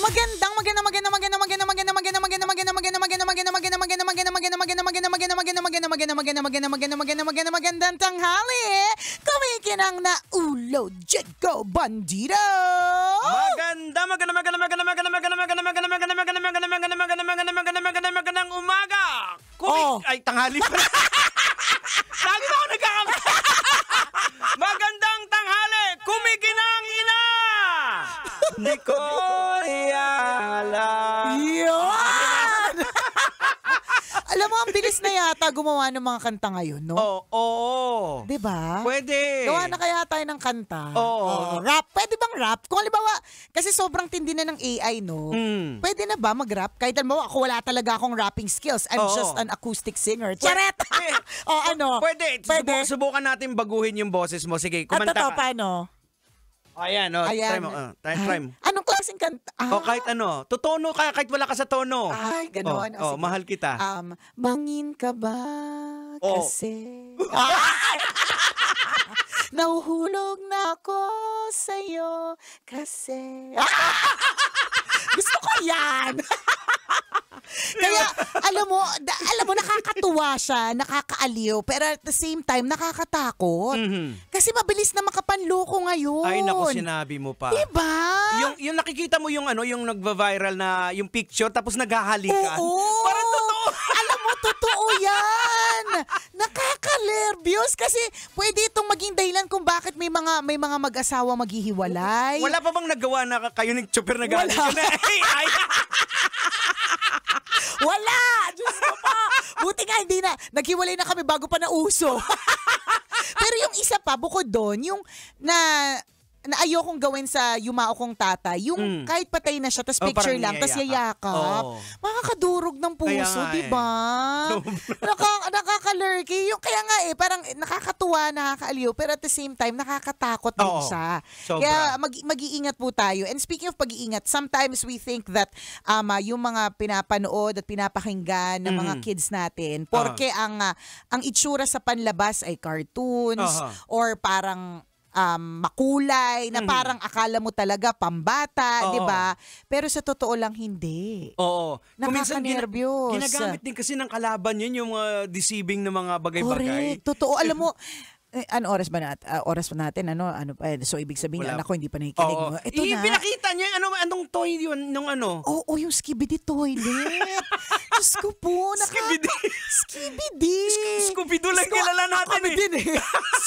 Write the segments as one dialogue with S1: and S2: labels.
S1: Magandang tanghali. Kumikinang na ulo, Jeko Bandido.
S2: Magandang umaga. Ay, tanghali pa. Lagi na ako Magandang tanghali. Kumikinang ina. Di ko alam.
S1: Yan! Alam mo, ang bilis na yata gumawa ng mga kanta ngayon, no?
S2: Oo.
S1: Diba?
S2: Pwede.
S1: Gawa na kaya tayo ng kanta.
S2: Oo.
S1: Rap. Pwede bang rap? Kung halimbawa, kasi sobrang tindi na ng AI, no? Pwede na ba mag-rap? Kahit halimbawa, ako wala talaga akong rapping skills. I'm just an acoustic singer. Charet!
S2: Pwede. Subukan natin baguhin yung boses mo. Sige, kumanta
S1: At
S2: ka.
S1: paano?
S2: Ayan. Try mo. Try mo.
S1: Anong klaseng kanta?
S2: Kahit ano. Tutono ka, kahit wala ka sa tono.
S1: Ay, gano'n.
S2: Sige. Mahal kita.
S1: Mangin ka ba kasi? Nahuhulog na ako sa'yo kasi. Gusto ko yan. Kaya, alam mo, nakakatuwa siya, nakakaaliw, pero at the same time, nakakatakot. Kasi mabilis na makapanloko ngayon.
S2: Ay, naku, sinabi mo pa.
S1: Diba?
S2: Yung nakikita mo yung yung nagva-viral na yung picture, tapos naghahalikan.
S1: Oo.
S2: Parang totoo.
S1: Alam mo, totoo yan. Nakaka-nervyos kasi pwede itong maging dahilan kung bakit may mga mag-asawa maghihiwalay.
S2: Wala pa bang nagawa na kayo ng chopper na galing? Ay.
S1: Wala! Diyos ko pa! Buti nga hindi na. Naghiwalay na kami bago pa nauso. Pero yung isa pa, bukod doon, yung na ayokong gawin sa yumao kong tatay, yung kahit patay na siya, tas picture lang, tas yayakap. Makakadurog ng puso, diba? Nakaka-lurky. Yung kaya nga parang nakakatuwa, nakakaaliw, pero at the same time, nakakatakot din siya. Kaya mag-iingat po tayo. And speaking of pag-iingat, sometimes we think that yung mga pinapanood at pinapakinggan ng mga kids natin, porke ang itsura sa panlabas ay cartoons or parang makulay, na parang akala mo talaga pambata, di ba? Pero sa totoo lang, hindi.
S2: Oo.
S1: Nakaka-nervyos.
S2: Ginagamit din kasi ng kalaban yun, yung deceiving na mga bagay-bagay.
S1: Correct. Totoo. Alam mo, ano oras ba natin? So, ibig sabihin, anak ko hindi pa nakikinig.
S2: Oo.
S1: Ito na.
S2: Pinakita niya, anong toy yun, nung ano?
S1: Oo, yung Skibidi toilet. Diyos ko po.
S2: Skibidi. Scooby-Doo lang kilala natin
S1: Kami din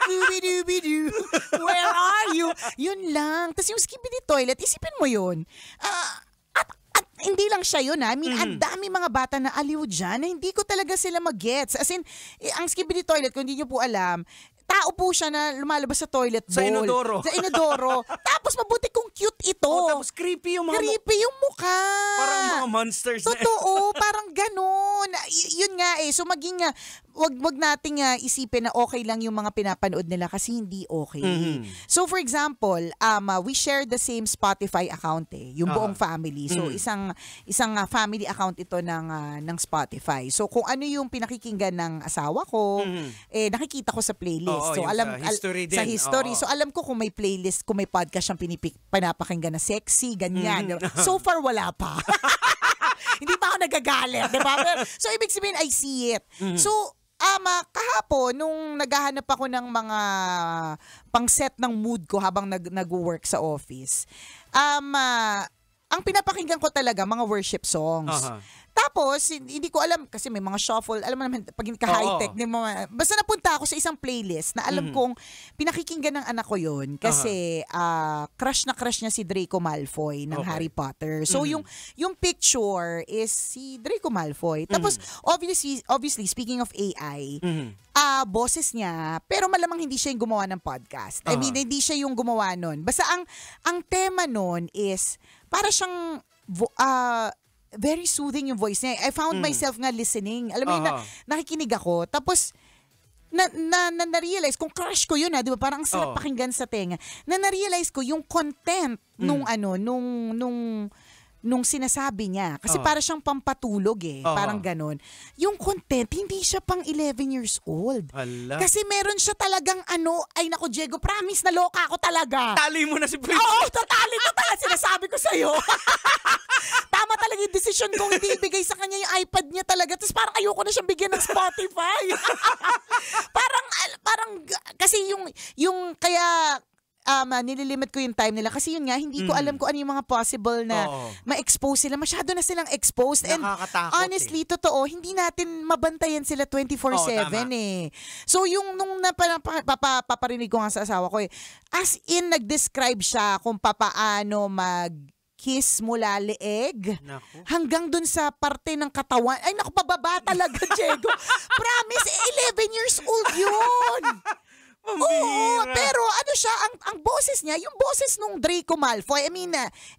S1: Scooby-Doo-Bidoo. Where are you? Yun lang. Tapos yung Skibidi toilet, isipin mo yun. At hindi lang siya yun. I mean, ang dami mga bata na aliw dyan na hindi ko talaga sila mag-gets. As in, ang Skibidi toilet, kung hindi nyo po alam, tao po siya na lumalabas sa toilet bowl. Sa inodoro. Tapos mabuti kung cute ito.
S2: Tapos creepy yung
S1: mukha.
S2: Parang mga monsters.
S1: Totoo, parang ganun. Yun nga So maging, wag nating isipin na okay lang yung mga pinapanood nila kasi hindi okay. So for example, we share the same Spotify account yung buong family. So isang family account ito ng Spotify. So kung ano yung pinakikinggan ng asawa ko, nakikita ko sa playlist. So alam sa history. So alam ko kung may playlist, kung may podcast siyang pinapakinggan na sexy, ganyan. So far wala pa. Hindi pa ako nagagalit, di ba? So ibig sabihin I see it. So kahapon nung naghahanap ako ng mga pang-set ng mood ko habang nag-work sa office, ang pinapakinggan ko talaga mga worship songs. Tapos, hindi ko alam, kasi may mga shuffle, alam mo naman, pag ka-high-tech, basta napunta ako sa isang playlist na alam kong pinakikinggan ng anak ko yun kasi crush na crush niya si Draco Malfoy ng Harry Potter. So, yung picture is si Draco Malfoy. Tapos, obviously, speaking of AI, boses niya, pero malamang hindi siya yung gumawa ng podcast. I mean, hindi siya yung gumawa nun. Basta ang tema nun is, para siyang very soothing yung voice niya. I found myself nga listening. Alam mo yun, nakikinig ako. Tapos, na-realize, kung crush ko yun, di ba? Parang sarap pakinggan sa tenga. Na-realize ko yung content nung nung sinasabi niya. Kasi para siyang pampatulog parang ganon. Yung content, hindi siya pang 11 years old.
S2: Hala.
S1: Kasi meron siya talagang ay naku Diego, promise na loka ako talaga.
S2: Tali mo na si Princess.
S1: Oo, tatali ko talaga, sinasabi ko sa'yo. Tama talaga yung decision kong hindi ibigay sa kanya yung iPad niya talaga. Tapos parang ayoko na siyang bigyan ng Spotify. parang, kasi yung kaya, nililimit ko yung time nila kasi yun nga, hindi ko alam kung ano yung mga possible na ma-expose sila. Masyado na silang exposed. And honestly, totoo, hindi natin mabantayan sila 24/7 So yung nung paparinig ko nga sa asawa ko as in nag-describe siya kung papaano kiss mula leeg hanggang dun sa parte ng katawan. Ay naku, pababa talaga, Diego. Promise, 11 years old yun. Oo, pero ano siya, ang boses niya, yung boses nung Draco Malfoy,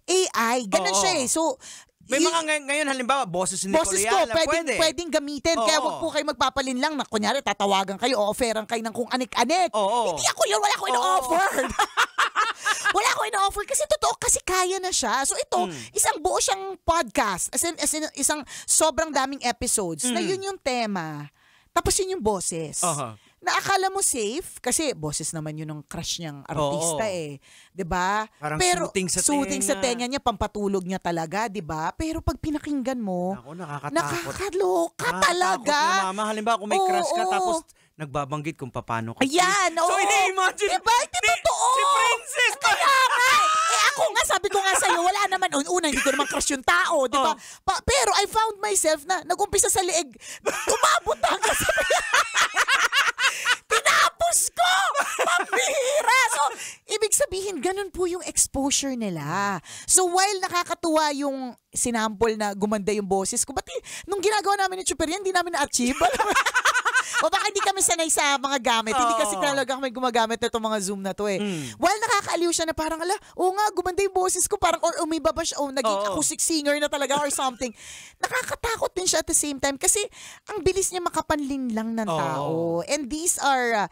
S1: AI, ganun siya So,
S2: may mga ngayon, halimbawa, boses ni
S1: boses ko,
S2: Nicole
S1: pwedeng gamitin. Kaya wag po kayo magpapalin lang na kunyari, tatawagan kayo o offeran kayo ng kung anik-anik. Hindi ako yun, wala ko ino-offer. Wala ko ino-offer kasi totoo, kasi kaya na siya. So ito, isang buo siyang podcast, as in isang sobrang daming episodes na yun yung tema. Tapos yun yung boses. Na akala mo safe kasi boses naman yun ng crush niyang artista 'di ba? Pero soothing sa tenga niya, pampatulog niya talaga, 'di ba? Pero pag pinakinggan mo, nakakaloka talaga.
S2: Na, mama, halimbawa kung may crush ka tapos nagbabanggit kung paano ka.
S1: Ayan,
S2: So ini-imagine.
S1: Diba? Totoo.
S2: Si Princess.
S1: Kaya nga. Ako nga, sabi ko nga sa'yo, wala naman. Una, hindi ko naman crush yung tao, di ba? Pero I found myself na nag-umpisa sa leeg, umabot hanggang sa tinapos ko! Pambihira! So, ibig sabihin, ganun po yung exposure nila. So, while nakakatuwa yung sinample na gumanda yung boses ko, nung ginagawa namin ni Chuper yan, hindi namin na-achieve. O baka hindi kami sanay sa mga gamit. Hindi kasi talaga kami gumagamit na itong mga Zoom na to While nakakaaliw siya na parang, gumanda yung boses ko, parang, or umiba ba siya, naging acoustic singer na talaga or something. Nakakatakot din siya at the same time kasi ang bilis niya makapanlin lang ng tao. And these are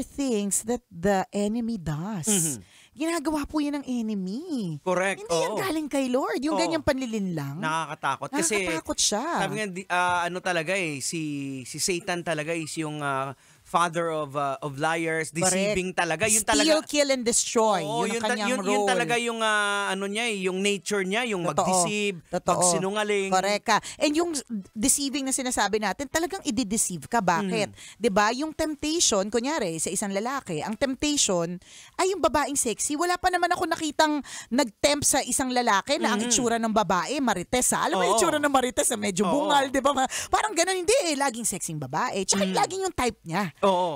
S1: things that the enemy does. Ginagawa po yan ng enemy.
S2: Correct.
S1: Hindi yan galing kay Lord. Yung ganyang panlilin lang.
S2: Nakakatakot. Kasi
S1: nakakatakot siya.
S2: Sabi nga, ano talaga si Satan talaga is yung father of liars, deceiving talaga. Yun
S1: Steal, kill, and destroy.
S2: Yun
S1: ang kanyang role.
S2: Yun talaga yung ano niya, yung nature niya, yung mag-deceive, magsinungaling.
S1: Correct ka. And yung deceiving na sinasabi natin, talagang i-deceive ka. Bakit? 'Di ba? Yung temptation, kunyari, sa isang lalaki, ang temptation ay yung babaeng sexy. Wala pa naman ako nakitang nag-tempt sa isang lalaki na ang itsura ng babae, marites Alam mo yung itsura ng marites na medyo bungal, 'di ba? Parang ganun, hindi laging sexing babae. Tsaka laging yung type niya.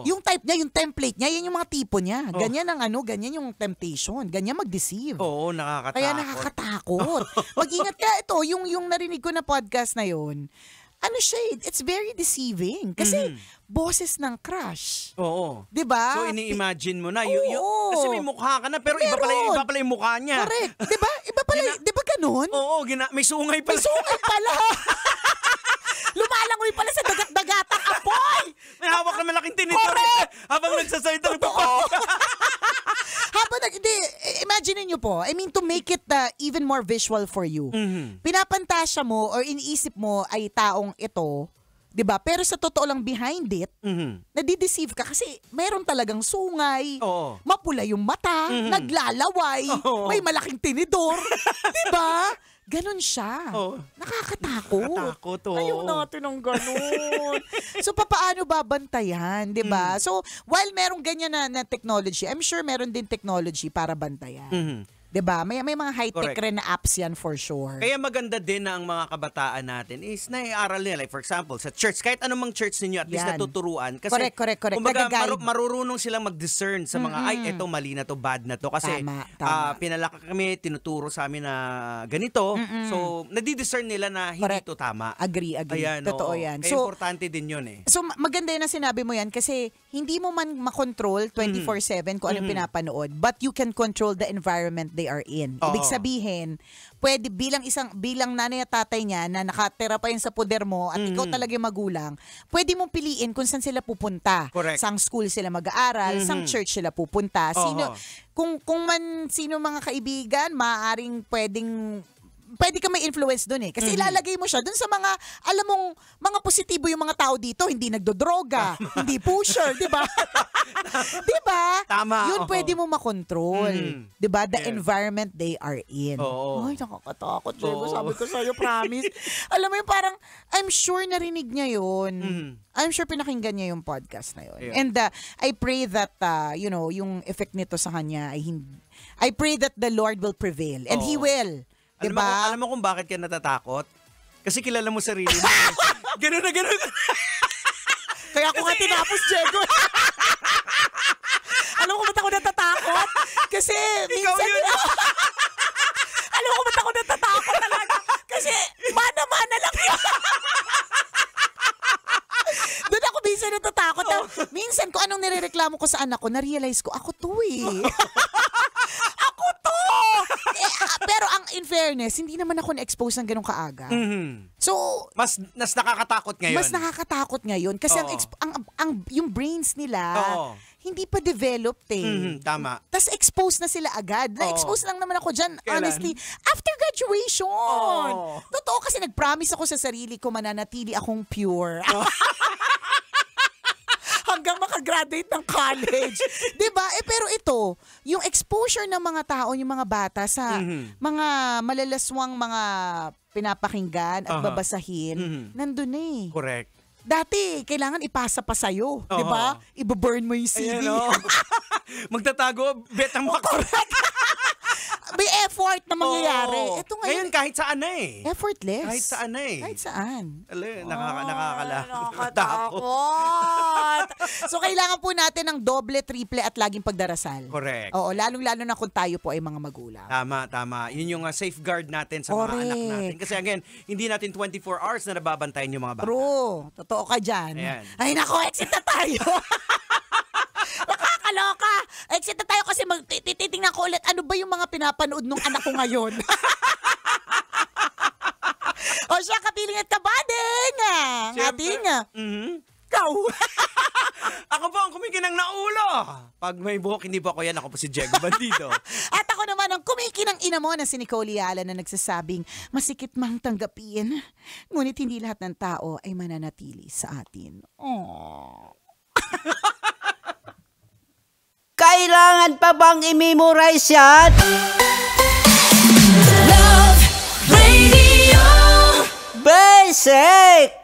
S1: Yung type niya, yung template niya, yan yung mga tipo niya. Ganyan ang ganyan yung temptation. Ganyan mag-deceive.
S2: Oo, nakakatakot.
S1: Kaya nakakatakot. Mag-ingat ka. Ito, yung narinig ko na podcast na yun, it's very deceiving. Kasi boses ng crush.
S2: Oo.
S1: Diba?
S2: So, ini-imagine mo na. Kasi may mukha ka na, pero iba pala yung mukha niya.
S1: Correct. Diba? Iba pala, diba ganun?
S2: Oo, may sungay pala.
S1: May sungay pala. Lumalangoy pala sa dagat-dagatang apoy.
S2: May hawak na malaking tinidor. Habang nagsasalita ng
S1: imagine niyo po, to make it even more visual for you. Pinapantasya mo or iniisip mo ay taong ito, 'di ba? Pero sa totoo lang behind it, nadideceive ka kasi meron talagang sungay, mapula yung mata, naglalaway, may malaking tinidor, 'di ba? Ganon siya. Nakakatakot.
S2: Nakatakot,
S1: Ayaw natin ng ganon. So, paano babantayan, di ba? So, while merong ganyan na technology, I'm sure meron din technology para bantayan. 'Di ba? May mga high-tech rin na apps yan for sure.
S2: Kaya maganda din na ang mga kabataan natin is naiaral nila. Like for example, sa church, kahit anumang church ninyo, at least natuturuan. Kasi,
S1: correct.
S2: Kumbaga, marurunong silang mag-discern sa mga, eto mali na to, bad na to. Kasi
S1: tama.
S2: pinalaki kami, tinuturo sa amin na ganito. So, nadidiscern nila na hindi to tama.
S1: Agree.
S2: Ayan,
S1: Totoo yan.
S2: Kaya importante din yun
S1: So, maganda yun na sinabi mo yan kasi hindi mo man makontrol 24/7 kung anong pinapanood, but you can control the environment they are in. Ibig sabihin, pwede bilang nanay at tatay niya na nakatira pa yun sa poder mo at ikaw talaga yung magulang, pwede mong piliin kung saan sila pupunta.
S2: Correct.
S1: Sang school sila mag-aaral, sang church sila pupunta. Sino mga kaibigan, maaaring pwedeng pwede ka may influence doon eh. Kasi ilalagay mo siya doon sa mga, alam mong, mga positibo yung mga tao dito, hindi nagdodroga, hindi pusher, di ba? Di ba?
S2: Tama.
S1: Yun pwede mo makontrol. Di ba? The environment they are in. Ay, nakakatakot, Diego. Sabi ko sa'yo, promise. Alam mo yung parang, I'm sure narinig niya yun. I'm sure pinakinggan niya yung podcast na yun. And I pray that, yung effect nito sa kanya ay hindi, I pray that the Lord will prevail. And He will. Diba?
S2: Alam mo kung bakit ka natatakot? Kasi kilala mo sarili mo. Ganun na ganun.
S1: Kaya ako nga tinapos, Diego. Alam mo kung ba't ako natatakot? Kasi minsan... Alam mo kung ba't ako natatakot talaga? Kasi mana-mana lang yun. Doon ako minsan natatakot. Minsan kung anong nirereklamo ko sa anak ko, na-realize ko, ako to eh. Ako to! Pero in fairness, hindi naman ako na-expose ng ganun kaaga. So,
S2: mas nakakatakot ngayon.
S1: Mas nakakatakot ngayon. Kasi yung brains nila, hindi pa developed eh.
S2: Tama.
S1: Tapos expose na sila agad. Na-expose lang naman ako dyan, honestly, after graduation. Totoo kasi nag-promise ako sa sarili ko, mananatili akong pure. Hanggang makagraduate ng college. Diba? Pero ito, yung exposure ng mga tao, yung mga bata sa mga malalaswang mga pinapakinggan at babasahin, nandun eh.
S2: Correct.
S1: Dati, kailangan ipasa pa sa'yo. Diba? Ibaburn mo yung CD.
S2: Magtatago, bet ang mga correct.
S1: May effort na mangyayari. Ito
S2: ngayon kahit saan na eh.
S1: Effortless.
S2: Kahit saan na eh.
S1: Kahit saan.
S2: Nakakatakot.
S1: So, kailangan po natin ng doble, triple at laging pagdarasal.
S2: Correct.
S1: Oo, lalong-lalo na kung tayo po ay mga magulang.
S2: Tama. Yun yung safeguard natin sa mga anak natin. Kasi again, hindi natin 24 hours na nababantayan yung mga bata.
S1: True. Totoo ka dyan.
S2: Ayan.
S1: Ay, nako, exit na tayo. Nakakaloka. Exit na tayo kasi titingnan ko ulit ano ba yung mga pinapanood nung anak ko ngayon. O siya, kapiling at kabading. Ating. Ikaw.
S2: Ako po ang kumikinang na ulo. Pag may buhok, hindi po ako yan. Ako po si Diego Bandido.
S1: At ako naman ang kumikinang ina mo na si Nicole Yala na nagsasabing masikip mang tanggapin. Ngunit hindi lahat ng tao ay mananatili sa atin. Aww.
S3: Kailangan pa bang i-memorize yan?
S4: Love Radio
S3: Basic!